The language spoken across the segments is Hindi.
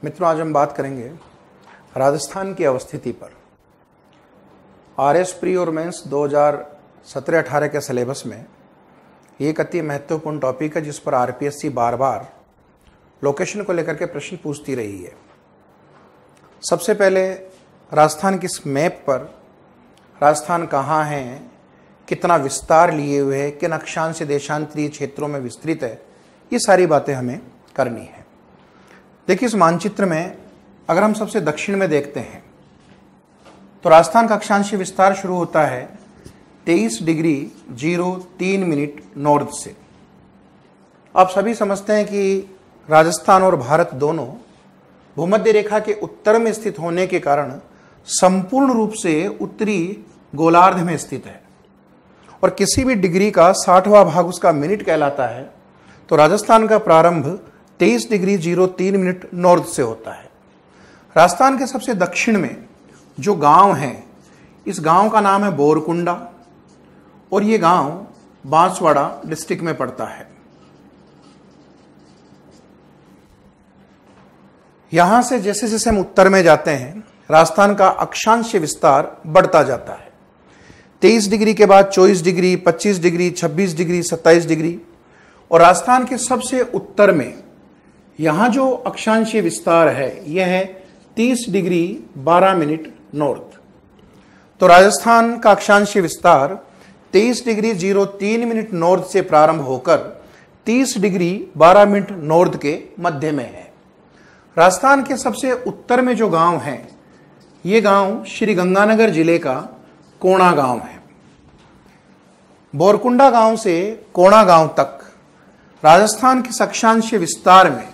मित्रों, आज हम बात करेंगे राजस्थान की अवस्थिति पर। आरएस प्री और मेंस 2017-18 के सिलेबस में एक अति महत्वपूर्ण टॉपिक है जिस पर आरपीएससी बार बार लोकेशन को लेकर के प्रश्न पूछती रही है। सबसे पहले राजस्थान की इस मैप पर राजस्थान कहाँ है, कितना विस्तार लिए हुए है, किन अक्षांश देशांतरीय क्षेत्रों में विस्तृत है, ये सारी बातें हमें करनी है। देखिए, इस मानचित्र में अगर हम सबसे दक्षिण में देखते हैं तो राजस्थान का अक्षांशीय विस्तार शुरू होता है 23 डिग्री 03 मिनट नॉर्थ से। आप सभी समझते हैं कि राजस्थान और भारत दोनों भूमध्य रेखा के उत्तर में स्थित होने के कारण संपूर्ण रूप से उत्तरी गोलार्ध में स्थित है और किसी भी डिग्री का 60वां भाग उसका मिनट कहलाता है। तो राजस्थान का प्रारंभ 23 डिग्री 03 मिनट नॉर्थ से होता है। राजस्थान के सबसे दक्षिण में जो गांव है, इस गांव का नाम है बोरकुंडा और ये गांव बांसवाड़ा डिस्ट्रिक्ट में पड़ता है। यहां से जैसे जैसे हम उत्तर में जाते हैं, राजस्थान का अक्षांशीय विस्तार बढ़ता जाता है। 23 डिग्री के बाद 24 डिग्री, 25 डिग्री, 26 डिग्री, 27 डिग्री और राजस्थान के सबसे उत्तर में यहां जो अक्षांशीय विस्तार है यह है 30 डिग्री 12 मिनट नॉर्थ। तो राजस्थान का अक्षांशीय विस्तार 23 डिग्री 03 मिनट नॉर्थ से प्रारंभ होकर 30 डिग्री 12 मिनट नॉर्थ के मध्य में है। राजस्थान के सबसे उत्तर में जो गांव है, ये गांव श्री गंगानगर जिले का कोणा गांव है। बोरकुंडा गांव से कोणा गांव तक राजस्थान के अक्षांशीय विस्तार में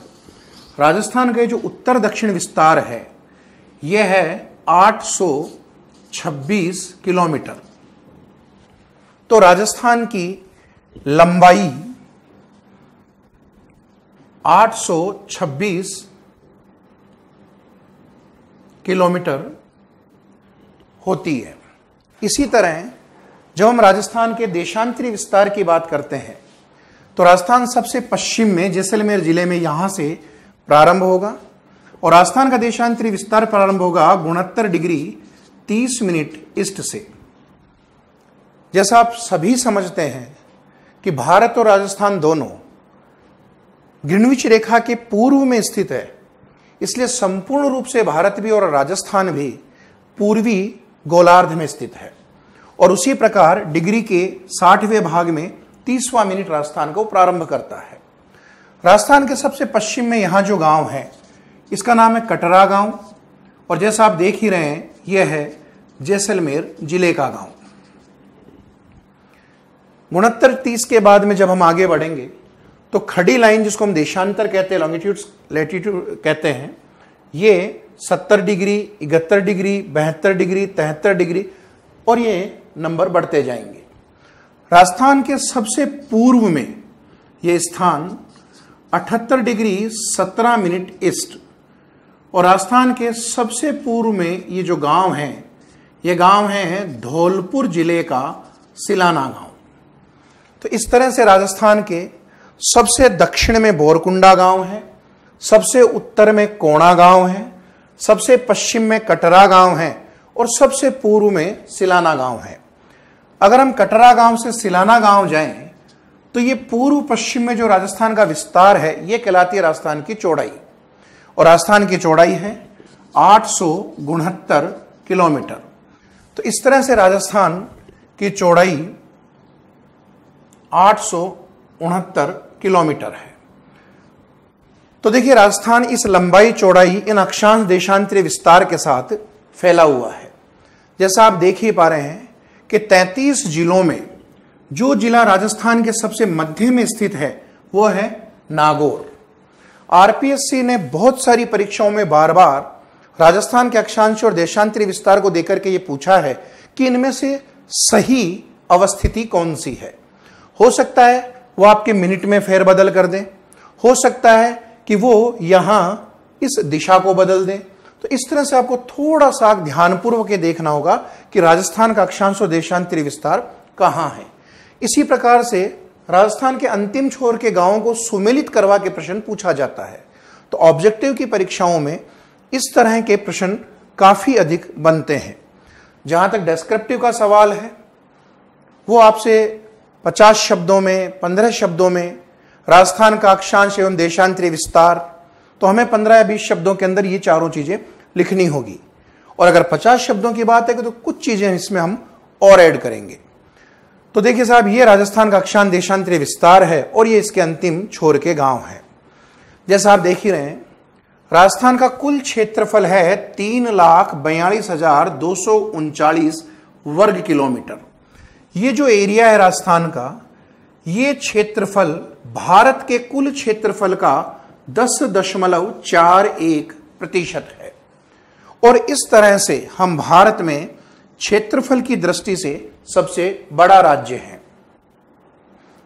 राजस्थान का जो उत्तर दक्षिण विस्तार है यह है 826 किलोमीटर। तो राजस्थान की लंबाई 826 किलोमीटर होती है। इसी तरह जब हम राजस्थान के देशांतरी विस्तार की बात करते हैं तो राजस्थान सबसे पश्चिम में जैसलमेर जिले में यहां से प्रारंभ होगा और राजस्थान का देशांतरी विस्तार प्रारंभ होगा 69 डिग्री 30 मिनट ईस्ट से। जैसा आप सभी समझते हैं कि भारत और राजस्थान दोनों ग्रीनविच रेखा के पूर्व में स्थित है, इसलिए संपूर्ण रूप से भारत भी और राजस्थान भी पूर्वी गोलार्ध में स्थित है और उसी प्रकार डिग्री के 60वें भाग में 30वां मिनट राजस्थान को प्रारंभ करता है। राजस्थान के सबसे पश्चिम में यहां जो गांव है इसका नाम है कटरा गांव और जैसा आप देख ही रहे हैं यह है जैसलमेर जिले का गांव। 69-30 के बाद में जब हम आगे बढ़ेंगे तो खड़ी लाइन जिसको हम देशांतर कहते हैं, लॉन्गिट्यूड लैटिट्यूड कहते हैं, ये 70 डिग्री, 71 डिग्री, 72 डिग्री, 73 डिग्री और ये नंबर बढ़ते जाएंगे। राजस्थान के सबसे पूर्व में यह स्थान 78 डिग्री 17 मिनट ईस्ट और राजस्थान के सबसे पूर्व में ये जो गांव है, ये गांव है धौलपुर जिले का सिलाना गांव। तो इस तरह से राजस्थान के सबसे दक्षिण में बोरकुंडा गांव है, सबसे उत्तर में कोणा गांव है, सबसे पश्चिम में कटरा गांव है और सबसे पूर्व में सिलाना गांव है। अगर हम कटरा गांव से सिलाना गांव जाएं तो ये पूर्व पश्चिम में जो राजस्थान का विस्तार है ये कहलाती है राजस्थान की चौड़ाई और राजस्थान की चौड़ाई है 869 किलोमीटर। तो इस तरह से राजस्थान की चौड़ाई 869 किलोमीटर है। तो देखिए, राजस्थान इस लंबाई चौड़ाई इन अक्षांश देशांतरीय विस्तार के साथ फैला हुआ है। जैसा आप देख ही पा रहे हैं कि 33 जिलों में जो जिला राजस्थान के सबसे मध्य में स्थित है वो है नागौर। आरपीएससी ने बहुत सारी परीक्षाओं में बार बार राजस्थान के अक्षांश और देशांतरीय विस्तार को देकर के ये पूछा है कि इनमें से सही अवस्थिति कौन सी है। हो सकता है वो आपके मिनट में फेरबदल कर दें, हो सकता है कि वो यहां इस दिशा को बदल दें। तो इस तरह से आपको थोड़ा सा ध्यानपूर्वक ये देखना होगा कि राजस्थान का अक्षांश और देशांतरीय विस्तार कहां है। इसी प्रकार से राजस्थान के अंतिम छोर के गांवों को सुमेलित करवा के प्रश्न पूछा जाता है। तो ऑब्जेक्टिव की परीक्षाओं में इस तरह के प्रश्न काफी अधिक बनते हैं। जहां तक डेस्क्रिप्टिव का सवाल है, वो आपसे 50 शब्दों में, 15 शब्दों में राजस्थान का अक्षांश एवं देशांतरीय विस्तार, तो हमें 15 या 20 शब्दों के अंदर ये चारों चीजें लिखनी होगी। और अगर 50 शब्दों की बात है तो कुछ चीजें इसमें हम और ऐड करेंगे। तो देखिए साहब, ये राजस्थान का अक्षांश देशांतरीय विस्तार है और ये इसके अंतिम छोर के गांव है। जैसा आप देख ही रहे हैं, राजस्थान का कुल क्षेत्रफल है 3,42,239 वर्ग किलोमीटर। ये जो एरिया है राजस्थान का, ये क्षेत्रफल भारत के कुल क्षेत्रफल का 10.41% है। और इस तरह से हम भारत में क्षेत्रफल की दृष्टि से सबसे बड़ा राज्य है।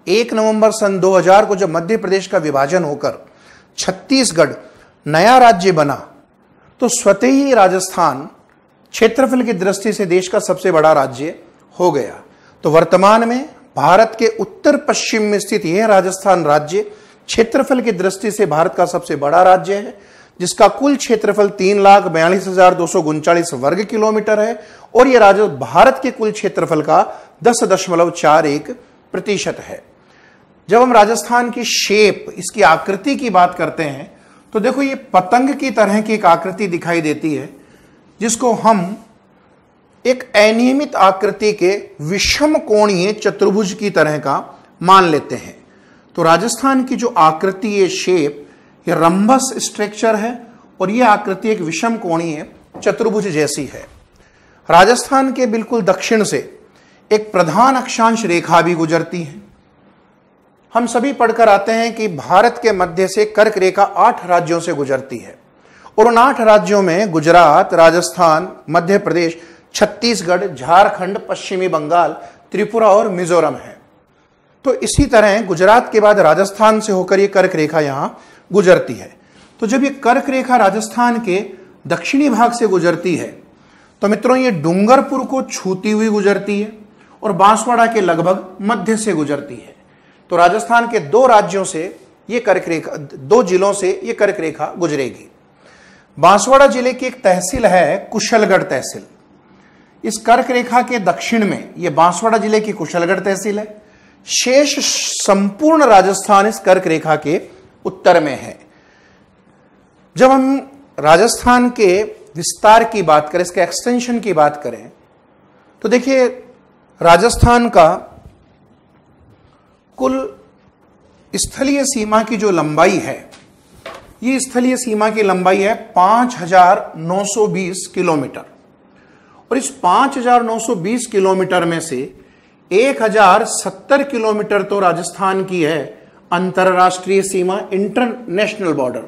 1 नवंबर सन 2000 को जब मध्य प्रदेश का विभाजन होकर छत्तीसगढ़ नया राज्य बना, तो स्वतः ही राजस्थान क्षेत्रफल की दृष्टि से देश का सबसे बड़ा राज्य हो गया। तो वर्तमान में भारत के उत्तर पश्चिम में स्थित यह राजस्थान राज्य क्षेत्रफल की दृष्टि से भारत का सबसे बड़ा राज्य है, जिसका कुल क्षेत्रफल 3,42,239 वर्ग किलोमीटर है और यह राज्य भारत के कुल क्षेत्रफल का 10.41% है। जब हम राजस्थान की शेप, इसकी आकृति की बात करते हैं, तो देखो ये पतंग की तरह की एक आकृति दिखाई देती है, जिसको हम एक अनियमित आकृति के विषम कोणीय चतुर्भुज की तरह का मान लेते हैं। तो राजस्थान की जो आकृति, ये शेप, ये रंबस स्ट्रक्चर है और ये आकृति एक विषम कोणीय चतुर्भुज जैसी है। राजस्थान के बिल्कुल दक्षिण से एक प्रधान अक्षांश रेखा भी गुजरती है। हम सभी पढ़कर आते हैं कि भारत के मध्य से कर्क रेखा 8 राज्यों से गुजरती है और उन 8 राज्यों में गुजरात, राजस्थान, मध्य प्रदेश, छत्तीसगढ़, झारखंड, पश्चिमी बंगाल, त्रिपुरा और मिजोरम है। तो इसी तरह गुजरात के बाद राजस्थान से होकर ये कर्क रेखा यहां गुजरती है। तो जब ये कर्क रेखा राजस्थान के दक्षिणी भाग से गुजरती है, तो मित्रों ये डूंगरपुर को छूती हुई गुजरती है और बांसवाड़ा के लगभग मध्य से गुजरती है। तो राजस्थान के 2 राज्यों से ये कर्क रेखा, 2 जिलों से ये कर्क रेखा गुजरेगी। बांसवाड़ा जिले की एक तहसील है कुशलगढ़ तहसील। इस कर्क रेखा के दक्षिण में ये बांसवाड़ा जिले की कुशलगढ़ तहसील है। शेष संपूर्ण राजस्थान इस कर्क रेखा के उत्तर में है। जब हम राजस्थान के विस्तार की बात करें, इसके एक्सटेंशन की बात करें, तो देखिए राजस्थान का कुल स्थलीय सीमा की जो लंबाई है, ये स्थलीय सीमा की लंबाई है 5,920 किलोमीटर और इस 5,920 किलोमीटर में से 1,070 किलोमीटर तो राजस्थान की है अंतरराष्ट्रीय सीमा, इंटरनेशनल बॉर्डर,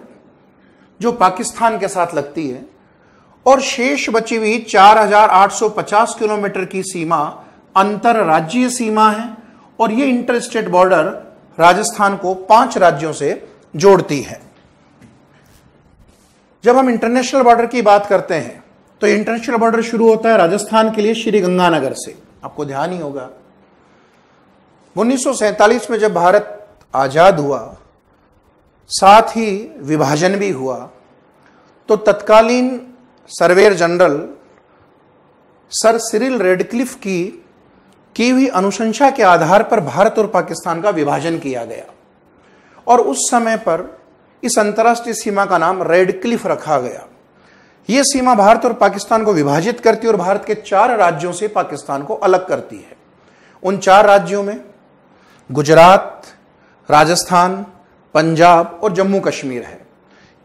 जो पाकिस्तान के साथ लगती है, और शेष बची हुई 4,850 किलोमीटर की सीमा अंतरराज्यीय सीमा है और ये इंटर स्टेट बॉर्डर राजस्थान को 5 राज्यों से जोड़ती है। जब हम इंटरनेशनल बॉर्डर की बात करते हैं, तो इंटरनेशनल बॉर्डर शुरू होता है राजस्थान के लिए श्री गंगानगर से। आपको ध्यान ही होगा 1947 में जब भारत आजाद हुआ, साथ ही विभाजन भी हुआ, तो तत्कालीन surveyor general sir Cyril Radcliffe की हुई अनुशंसा के आधार पर भारत और पाकिस्तान का विभाजन किया गया और उस समय पर इस अंतर्राष्ट्रीय सीमा का नाम रेडक्लिफ रखा गया। यह सीमा भारत और पाकिस्तान को विभाजित करती है और भारत के 4 राज्यों से पाकिस्तान को अलग करती है। उन 4 राज्यों में गुजरात, राजस्थान, पंजाब और जम्मू कश्मीर है।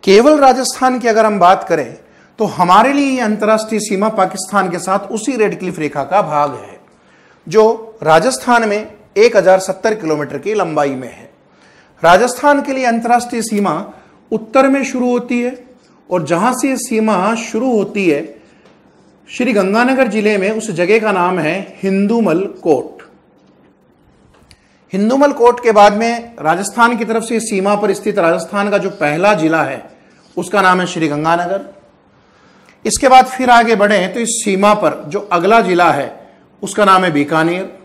केवल राजस्थान की अगर हम बात करें तो हमारे लिए यह अंतर्राष्ट्रीय सीमा पाकिस्तान के साथ उसी रेडक्लिफ रेखा का भाग है, जो राजस्थान में 1,070 किलोमीटर की लंबाई में है। राजस्थान के लिए अंतर्राष्ट्रीय सीमा उत्तर में शुरू होती है और जहां से सीमा शुरू होती है श्री गंगानगर जिले में, उस जगह का नाम है हिंदूमल कोट। हिंदूमल कोट के बाद में राजस्थान की तरफ से सीमा पर स्थित राजस्थान का जो पहला जिला है उसका नाम है श्री गंगानगर। इसके बाद फिर आगे बढ़े तो इस सीमा पर जो अगला जिला है उसका नाम है बीकानेर।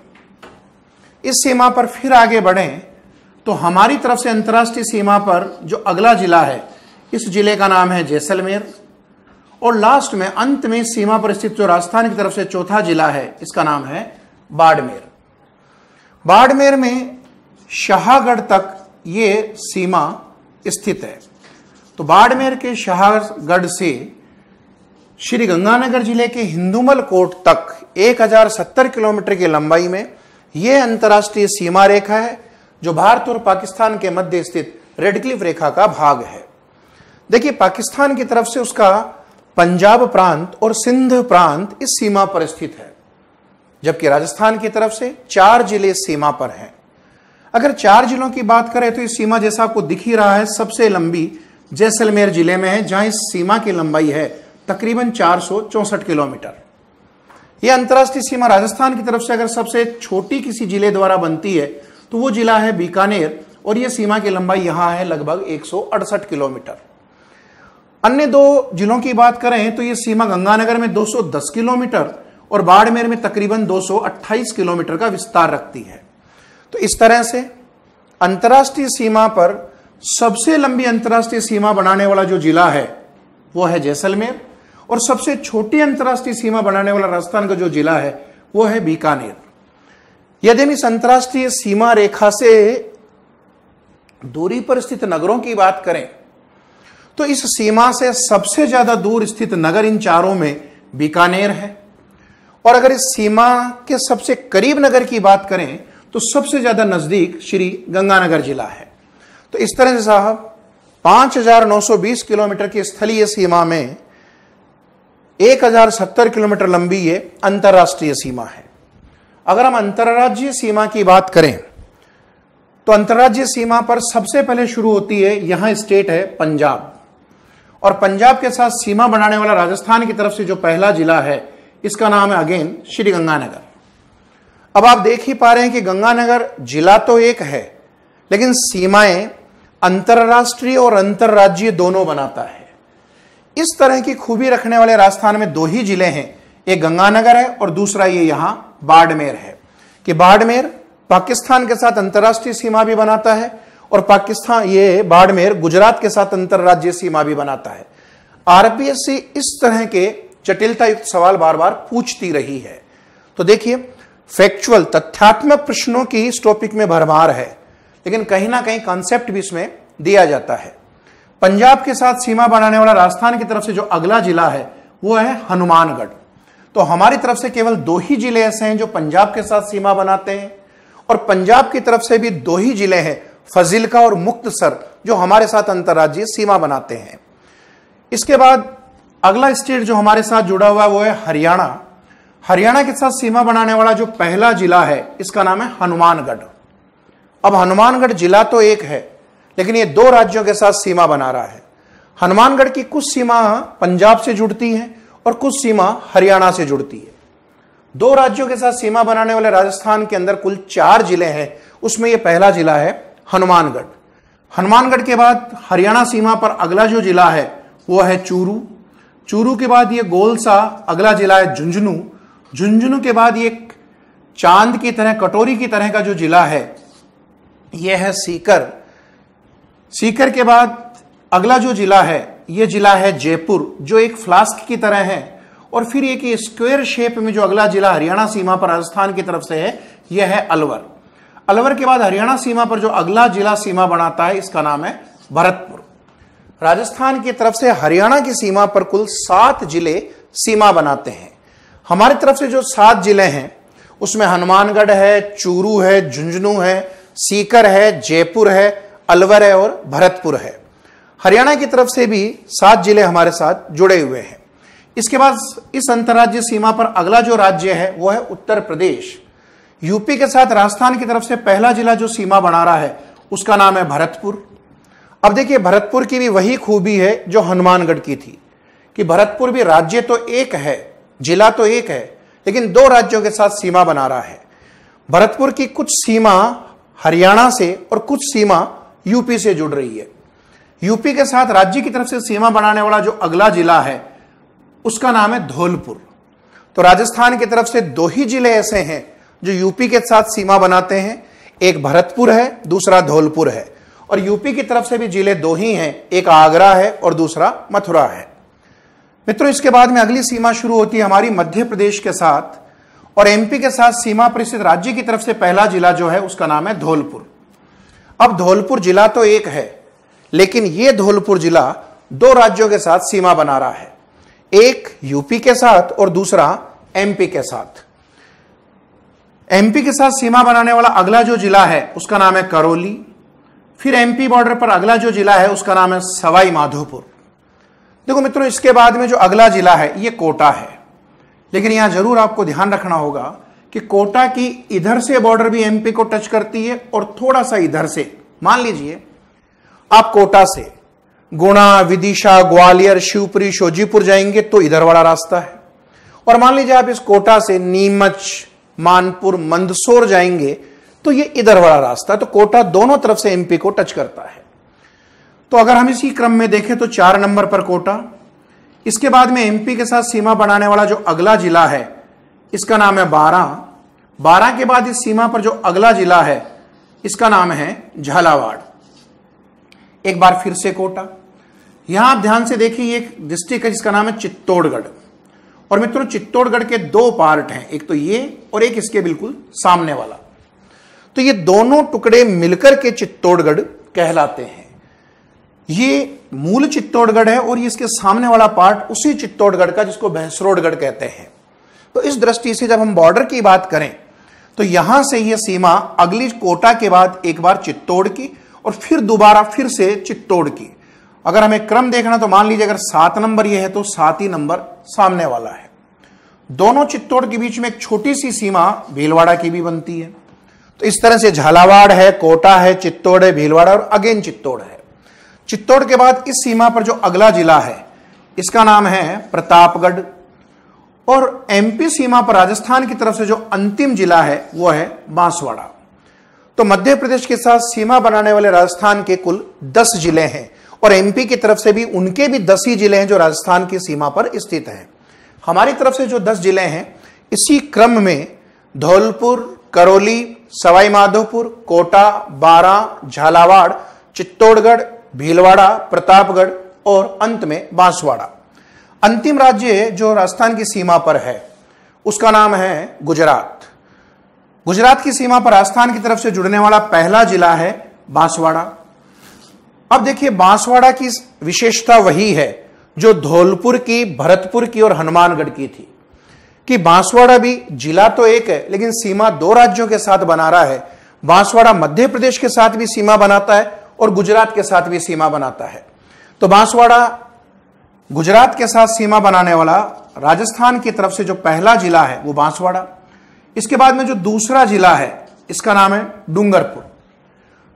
इस सीमा पर फिर आगे बढ़े तो हमारी तरफ से अंतर्राष्ट्रीय सीमा पर जो अगला जिला है इस जिले का नाम है जैसलमेर। और लास्ट में अंत में सीमा पर स्थित जो राजस्थान की तरफ से चौथा जिला है, इसका नाम है बाड़मेर। बाड़मेर में शाहगढ़ तक ये सीमा स्थित है। तो बाड़मेर के शाहगढ़ से श्री गंगानगर जिले के हिंदुमल कोट तक 1070 किलोमीटर की लंबाई में यह अंतर्राष्ट्रीय सीमा रेखा है, जो भारत और पाकिस्तान के मध्य स्थित रेड क्लिफ रेखा का भाग है। देखिए, पाकिस्तान की तरफ से उसका पंजाब प्रांत और सिंध प्रांत इस सीमा पर स्थित है, जबकि राजस्थान की तरफ से 4 जिले सीमा पर हैं। अगर 4 जिलों की बात करें तो इस सीमा जैसा आपको दिख ही रहा है, सबसे लंबी जैसलमेर जिले में है, जहां इस सीमा की लंबाई है तकरीबन 464 किलोमीटर। यह अंतर्राष्ट्रीय सीमा राजस्थान की तरफ से अगर सबसे छोटी किसी जिले द्वारा बनती है तो वो जिला है बीकानेर, और यह सीमा की लंबाई यहां है लगभग 168 किलोमीटर। अन्य 2 जिलों की बात करें तो यह सीमा गंगानगर में 210 किलोमीटर और बाड़मेर में तकरीबन 228 किलोमीटर का विस्तार रखती है। तो इस तरह से अंतर्राष्ट्रीय सीमा पर सबसे लंबी अंतर्राष्ट्रीय सीमा बनाने वाला जो जिला है वो है जैसलमेर, और सबसे छोटी अंतर्राष्ट्रीय सीमा बनाने वाला राजस्थान का जो जिला है वो है बीकानेर। यदि हम इस अंतर्राष्ट्रीय सीमा रेखा से दूरी पर स्थित नगरों की बात करें तो इस सीमा से सबसे ज्यादा दूर स्थित नगर इन चारों में बीकानेर है, और अगर इस सीमा के सबसे करीब नगर की बात करें तो सबसे ज्यादा नजदीक श्री गंगानगर जिला है। तो इस तरह से साहब 5920 किलोमीटर की स्थलीय सीमा में 1070 किलोमीटर लंबी ये अंतर्राष्ट्रीय सीमा है। अगर हम अंतर्राज्यीय सीमा की बात करें तो अंतर्राज्यीय सीमा पर सबसे पहले शुरू होती है, यहां स्टेट है पंजाब, और पंजाब के साथ सीमा बनाने वाला राजस्थान की तरफ से जो पहला जिला है इसका नाम है अगेन श्री गंगानगर। अब आप देख ही पा रहे हैं कि गंगानगर जिला तो एक है, लेकिन सीमाएं अंतरराष्ट्रीय और अंतरराज्यीय दोनों बनाता है। इस तरह की खूबी रखने वाले राजस्थान में 2 ही जिले हैं, एक गंगानगर है और दूसरा ये यहां बाड़मेर है, कि बाड़मेर पाकिस्तान के साथ अंतरराष्ट्रीय सीमा भी बनाता है और ये बाड़मेर गुजरात के साथ अंतरराज्यीय सीमा भी बनाता है। आरपीएससी इस तरह के जटिलता युक्त सवाल बार बार पूछती रही है। तो देखिए, फैक्चुअल तथ्यात्मक प्रश्नों की इस टॉपिक में भरमार है, लेकिन कहीं ना कहीं कॉन्सेप्ट भी इसमें दिया जाता है। पंजाब के साथ सीमा बनाने वाला राजस्थान की तरफ से जो अगला जिला है वो है हनुमानगढ़। तो हमारी तरफ से केवल 2 ही जिले ऐसे हैं जो पंजाब के साथ सीमा बनाते हैं, और पंजाब की तरफ से भी 2 ही जिले हैं, फजिल्का और मुक्तसर, जो हमारे साथ अंतर्राज्यीय सीमा बनाते हैं। इसके बाद अगला स्टेट जो हमारे साथ जुड़ा हुआ है वो है हरियाणा। हरियाणा के साथ सीमा बनाने वाला जो पहला जिला है इसका नाम है हनुमानगढ़। अब हनुमानगढ़ जिला तो एक है, लेकिन ये 2 राज्यों के साथ सीमा बना रहा है। हनुमानगढ़ की कुछ सीमा पंजाब से जुड़ती है और कुछ सीमा हरियाणा से जुड़ती है। 2 राज्यों के साथ सीमा बनाने वाले राजस्थान के अंदर कुल 4 जिले हैं, उसमें यह पहला जिला है हनुमानगढ़। हनुमानगढ़ के बाद हरियाणा सीमा पर अगला जो जिला है वो है चूरू। चूरू के बाद ये गोल सा अगला जिला है झुंझुनू। झुंझुनू के बाद ये चांद की तरह, कटोरी की तरह का जो जिला है यह है सीकर। सीकर के बाद अगला जो जिला है यह जिला है जयपुर, जो एक फ्लास्क की तरह है। और फिर एक स्क्वायर शेप में जो अगला जिला हरियाणा सीमा पर राजस्थान की तरफ से है यह है अलवर। अलवर के बाद हरियाणा सीमा पर जो अगला जिला सीमा बनाता है इसका नाम है भरतपुर। राजस्थान की तरफ से हरियाणा की सीमा पर कुल 7 जिले सीमा बनाते हैं। हमारी तरफ से जो 7 जिले हैं उसमें हनुमानगढ़ है, चूरू है, झुंझुनू है, सीकर है, जयपुर है, अलवर है और भरतपुर है। हरियाणा की तरफ से भी 7 जिले हमारे साथ जुड़े हुए हैं। इसके बाद इस अंतर्राज्यीय सीमा पर अगला जो राज्य है वो है उत्तर प्रदेश। यूपी के साथ राजस्थान की तरफ से पहला जिला जो सीमा बना रहा है उसका नाम है भरतपुर। अब देखिए, भरतपुर की भी वही खूबी है जो हनुमानगढ़ की थी, कि भरतपुर भी राज्य तो एक है, जिला तो एक है, लेकिन 2 राज्यों के साथ सीमा बना रहा है। भरतपुर की कुछ सीमा हरियाणा से और कुछ सीमा यूपी से जुड़ रही है। यूपी के साथ राज्य की तरफ से सीमा बनाने वाला जो अगला जिला है उसका नाम है धौलपुर। तो राजस्थान की तरफ से 2 ही जिले ऐसे हैं जो यूपी के साथ सीमा बनाते हैं, एक भरतपुर है, दूसरा धौलपुर है। और यूपी की तरफ से भी जिले दो ही हैं, एक आगरा है और दूसरा मथुरा है। मित्रों, इसके बाद में अगली सीमा शुरू होती है हमारी मध्य प्रदेश के साथ और एमपी के साथ सीमा पर स्थित राज्य की तरफ से पहला जिला जो है उसका नाम है धौलपुर। अब धौलपुर जिला तो एक है, लेकिन यह धौलपुर जिला दो राज्यों के साथ सीमा बना रहा है, एक यूपी के साथ और दूसरा एमपी के साथ। एमपी के साथ सीमा बनाने वाला अगला जो जिला है उसका नाम है करौली। फिर एमपी बॉर्डर पर अगला जो जिला है उसका नाम है सवाई माधोपुर। देखो मित्रों, इसके बाद में जो अगला जिला है ये कोटा है, लेकिन यहां जरूर आपको ध्यान रखना होगा कि कोटा की इधर से बॉर्डर भी एमपी को टच करती है और थोड़ा सा इधर से। मान लीजिए आप कोटा से गुना, विदिशा, ग्वालियर, शिवपुरी, शोजीपुर जाएंगे तो इधर वाला रास्ता है, और मान लीजिए आप इस कोटा से नीमच, मानपुर, मंदसौर जाएंगे तो ये इधर वाला रास्ता है। तो कोटा दोनों तरफ से एमपी को टच करता है। तो अगर हम इसी क्रम में देखें तो 4 नंबर पर कोटा, इसके बाद में एमपी के साथ सीमा बनाने वाला जो अगला जिला है इसका नाम है बारां। बारां के बाद इस सीमा पर जो अगला जिला है इसका नाम है झालावाड़। एक बार फिर से कोटा, यहां आप ध्यान से देखिए एक डिस्ट्रिक्ट है जिसका नाम है चित्तौड़गढ़। और मित्रों, चित्तौड़गढ़ के 2 पार्ट हैं, एक तो ये और एक इसके बिल्कुल सामने वाला। तो ये दोनों टुकड़े मिलकर के चित्तौड़गढ़ कहलाते हैं। ये मूल चित्तौड़गढ़ है और ये इसके सामने वाला पार्ट उसी चित्तौड़गढ़ का जिसको भैंसरोडगढ़ कहते हैं। तो इस दृष्टि से जब हम बॉर्डर की बात करें तो यहां से यह सीमा अगली कोटा के बाद एक बार चित्तौड़ की और फिर दोबारा फिर से चित्तौड़ की। अगर हमें क्रम देखना तो मान लीजिए अगर 7 नंबर यह है तो 7 ही नंबर सामने वाला है। दोनों चित्तौड़ के बीच में एक छोटी सी सीमा भीलवाड़ा की भी बनती है। तो इस तरह से झालावाड़ है, कोटा है, चित्तौड़ है, भीलवाड़ा और अगेन चित्तौड़ है। चित्तौड़ के बाद इस सीमा पर जो अगला जिला है इसका नाम है प्रतापगढ़, और एमपी सीमा पर राजस्थान की तरफ से जो अंतिम जिला है वो है बांसवाड़ा। तो मध्य प्रदेश के साथ सीमा बनाने वाले राजस्थान के कुल 10 जिले हैं और एमपी की तरफ से भी उनके भी 10 ही जिले हैं जो राजस्थान की सीमा पर स्थित हैं। हमारी तरफ से जो 10 जिले हैं इसी क्रम में धौलपुर, करौली, सवाई माधोपुर, कोटा, बारां, झालावाड़, चित्तौड़गढ़, भीलवाड़ा, प्रतापगढ़ और अंत में बांसवाड़ा। अंतिम राज्य जो राजस्थान की सीमा पर है उसका नाम है गुजरात। गुजरात की सीमा पर राजस्थान की तरफ से जुड़ने वाला पहला जिला है बांसवाड़ा। अब देखिए, बांसवाड़ा की विशेषता वही है जो धौलपुर की, भरतपुर की और हनुमानगढ़ की थी कि बांसवाड़ा भी जिला तो एक है लेकिन सीमा 2 राज्यों के साथ बना रहा है। बांसवाड़ा मध्य प्रदेश के साथ भी सीमा बनाता है और गुजरात के साथ भी सीमा बनाता है। तो बांसवाड़ा गुजरात के साथ सीमा बनाने वाला राजस्थान की तरफ से जो पहला जिला है वो बांसवाड़ा। इसके बाद में जो दूसरा जिला है इसका नाम है डूंगरपुर।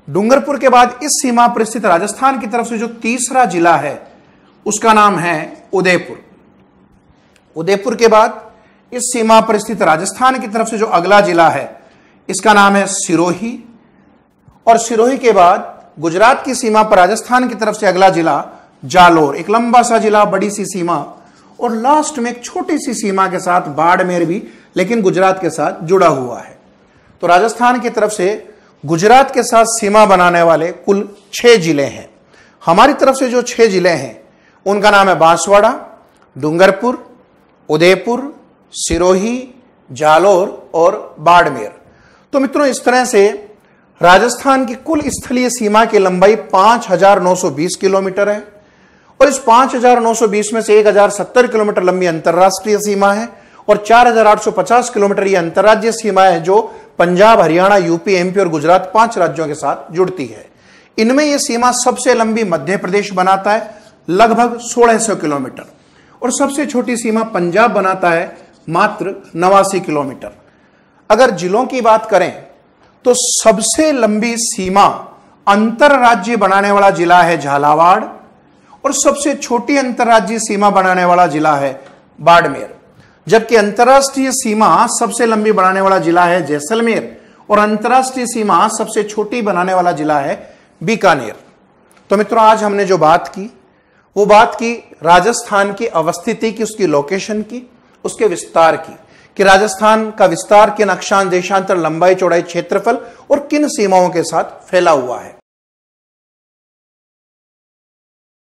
डूंगरपुर के बाद इस सीमा पर स्थित राजस्थान की तरफ से जो तीसरा जिला है उसका नाम है उदयपुर। उदयपुर के बाद इस सीमा पर स्थित राजस्थान की तरफ से जो अगला जिला है इसका नाम है सिरोही, और सिरोही के बाद गुजरात की सीमा पर राजस्थान की तरफ से अगला जिला जालोर। एक लंबा सा जिला, बड़ी सी सीमा, और लास्ट में एक छोटी सी सीमा के साथ बाड़मेर भी, लेकिन गुजरात के साथ जुड़ा हुआ है। तो राजस्थान की तरफ से गुजरात के साथ सीमा बनाने वाले कुल 6 जिले हैं। हमारी तरफ से जो 6 जिले हैं उनका नाम है बांसवाड़ा, डूंगरपुर, उदयपुर, सिरोही, जालोर और बाड़मेर। तो मित्रों, इस तरह से राजस्थान की कुल स्थलीय सीमा की लंबाई 5920 किलोमीटर है और इस 5920 में से 1070 किलोमीटर लंबी अंतर्राष्ट्रीय सीमा है और 4850 किलोमीटर ये अंतर्राज्यीय सीमा है जो पंजाब, हरियाणा, यूपी, एमपी और गुजरात 5 राज्यों के साथ जुड़ती है। इनमें यह सीमा सबसे लंबी मध्य प्रदेश बनाता है लगभग 1600 किलोमीटर और सबसे छोटी सीमा पंजाब बनाता है मात्र 89 किलोमीटर। अगर जिलों की बात करें तो सबसे लंबी सीमा अंतरराज्यीय बनाने वाला जिला है झालावाड़ और सबसे छोटी अंतरराज्यीय सीमा बनाने वाला जिला है बाड़मेर, जबकि अंतरराष्ट्रीय सीमा सबसे लंबी बनाने वाला जिला है जैसलमेर और अंतरराष्ट्रीय सीमा सबसे छोटी बनाने वाला जिला है बीकानेर। तो मित्रों, आज हमने जो बात की वो बात की राजस्थान की अवस्थिति की, उसकी लोकेशन की, उसके विस्तार की, कि राजस्थान का विस्तार किन अक्षांश, देशांतर, लंबाई, चौड़ाई, क्षेत्रफल और किन सीमाओं के साथ फैला हुआ है।